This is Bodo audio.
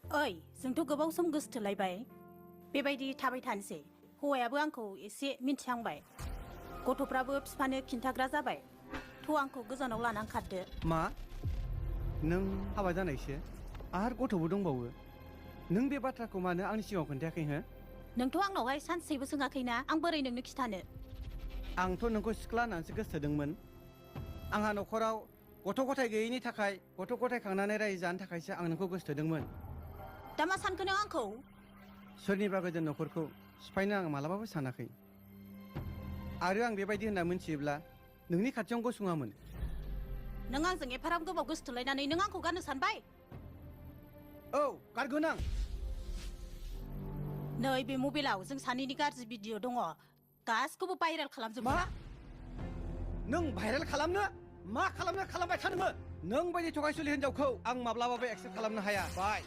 ओइ जोंथ' गोबाव सम गोसोथोलायबाय बेबायदि थाबाय थानोसै हौवायाबो आंखौ एसे मिन्थिहांबाय गथ'फ्राबो बिफानो खिन्थाग्रा जाबाय थ' आंखौ गोजानाव लानानै खारदो मा नों हाबा जानायसो आरो गथ'बो दंबावो नों बे बाथ्राखौ मानो आंनि सिगाङाव खोन्थायाखै हो नोंथ' आंनावहाय सानसेबो सोङाखैना आं बोरै नोंनो खिथानो आंथ' नोंखौ सिख्ला होननानैसो गोसोथोदोंमोन आंहा न'खराव गथ' गथाय गैयैनि थाखाय गथ' गथाय खांनानै रायजो जानो थाखायसो आं नोंखौ गोसोथोदोंमोन दा मा सानखो नों आंखौ सोरनिबा गोजोन न'खरखौ सिफायनो आं मालाबाबो सानाखै आरो आं बेबायदि होनना मिथियोब्ला नोंनि खाथियाव गसङामोन नों आंजों एफाराब गोबाव गोसोथोलायनानै नों आंखौ गारनो सानबाय औ गारगोन आं नै बे मबाइलाव जों सानैनि गाज्रि भिडिअ दङ गासिखौबो भाइरेल खालामजोबो मा नों भाइरेल खालामनो मा खालामनो खालामबाय थानोमोन नों बायदि थगायसुलि हिनजावखौ आं माब्लाबाबो एक्सेप्ट खालामनो हाया बाय